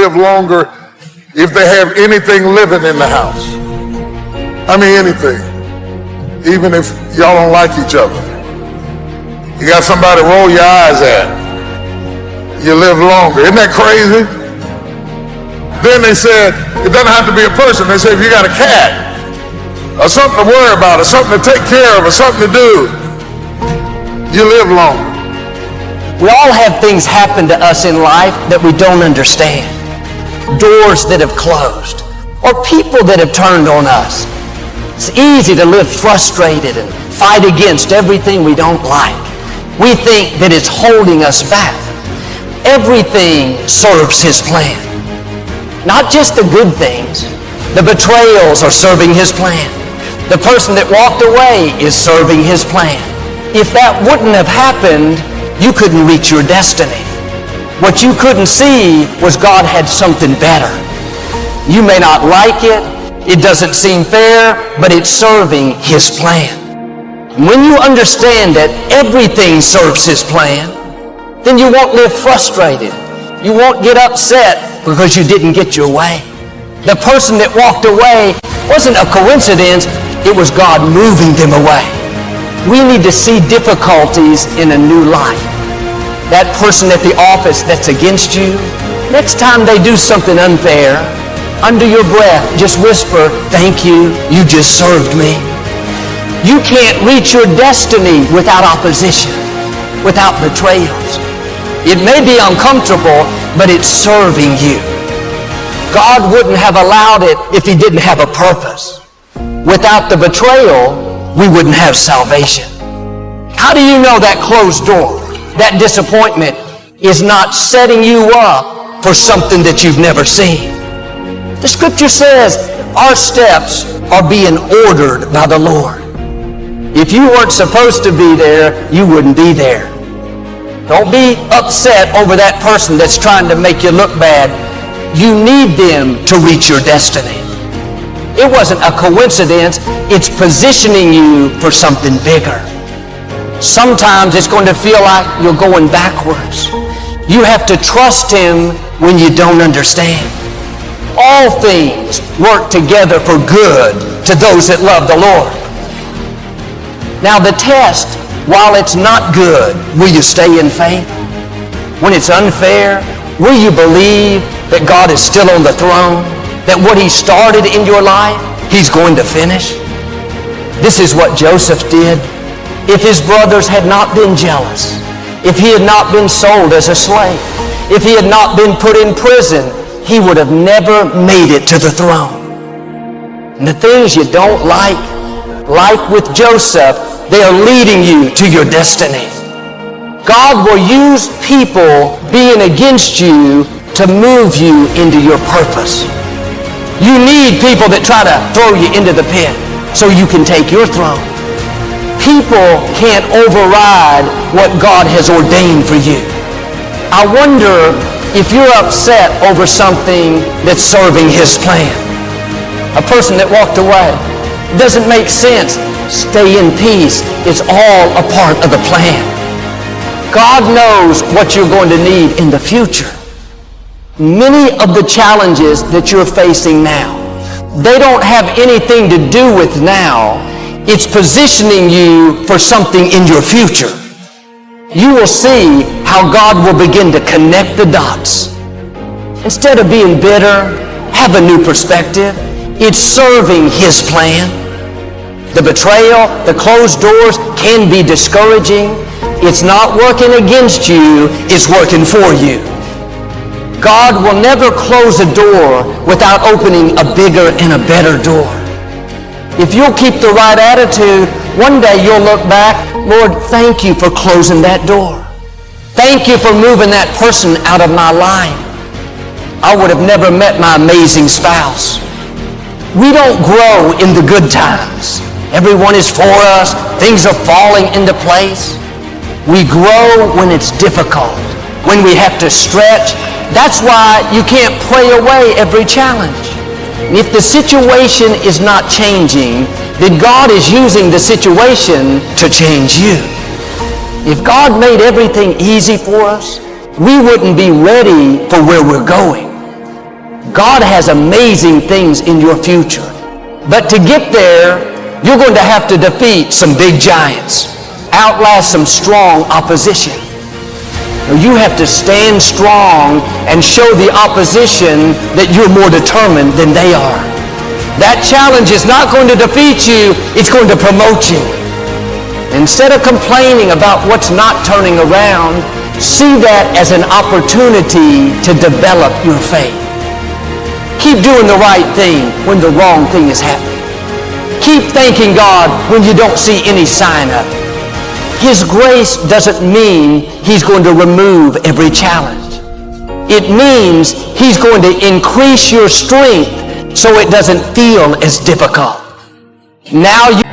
live longer if they have anything living in the house. I mean anything. Even if y'all don't like each other. You got somebody to roll your eyes at. You live longer. Isn't that crazy? Then they said, it doesn't have to be a person. They said, if you got a cat, or something to worry about, or something to take care of, or something to do, you live longer. We all have things happen to us in life that we don't understand. Doors that have closed, or people that have turned on us. It's easy to live frustrated and fight against everything we don't like. We think that it's holding us back. Everything serves His plan. Not just the good things. The betrayals are serving His plan. The person that walked away is serving His plan. If that wouldn't have happened, you couldn't reach your destiny. What you couldn't see was God had something better. You may not like it. It doesn't seem fair, but it's serving His plan. When you understand that everything serves His plan, then you won't live frustrated. You won't get upset because you didn't get your way. The person that walked away wasn't a coincidence. It was God moving them away. We need to see difficulties in a new light. That person at the office that's against you, next time they do something unfair, under your breath, just whisper, "Thank you, you just served me." You can't reach your destiny without opposition, without betrayals. It may be uncomfortable, but it's serving you. God wouldn't have allowed it if He didn't have a purpose. Without the betrayal, we wouldn't have salvation. How do you know that closed door, that disappointment, is not setting you up for something that you've never seen? The Scripture says our steps are being ordered by the Lord. If you weren't supposed to be there, you wouldn't be there. Don't be upset over that person that's trying to make you look bad. You need them to reach your destiny. It wasn't a coincidence. It's positioning you for something bigger. Sometimes it's going to feel like you're going backwards. You have to trust Him when you don't understand. All things work together for good to those that love the Lord. Now the test, while it's not good, will you stay in faith? When it's unfair, will you believe that God is still on the throne? That what He started in your life, He's going to finish? This is what Joseph did. If his brothers had not been jealous, if he had not been sold as a slave, if he had not been put in prison, he would have never made it to the throne. And the things you don't like with Joseph, they are leading you to your destiny. God will use people being against you to move you into your purpose. You need people that try to throw you into the pit so you can take your throne. People can't override what God has ordained for you. I wonder if you're upset over something that's serving His plan. A person that walked away. It doesn't make sense. Stay in peace. It's all a part of the plan. God knows what you're going to need in the future. Many of the challenges that you're facing now, they don't have anything to do with now. It's positioning you for something in your future. You will see how God will begin to connect the dots. Instead of being bitter, have a new perspective. It's serving His plan. The betrayal, the closed doors can be discouraging. It's not working against you, it's working for you. God will never close a door without opening a bigger and a better door. If you'll keep the right attitude, one day you'll look back, Lord, thank you for closing that door. Thank you for moving that person out of my life. I would have never met my amazing spouse. We don't grow in the good times. Everyone is for us. Things are falling into place. We grow when it's difficult, when we have to stretch. That's why you can't pray away every challenge. If the situation is not changing, then God is using the situation to change you. If God made everything easy for us, we wouldn't be ready for where we're going. God has amazing things in your future. But to get there, you're going to have to defeat some big giants, outlast some strong opposition. You have to stand strong and show the opposition that you're more determined than they are. That challenge is not going to defeat you, it's going to promote you. Instead of complaining about what's not turning around, see that as an opportunity to develop your faith. Keep doing the right thing when the wrong thing is happening. Keep thanking God when you don't see any sign of it. His grace doesn't mean He's going to remove every challenge. It means He's going to increase your strength so it doesn't feel as difficult. Now you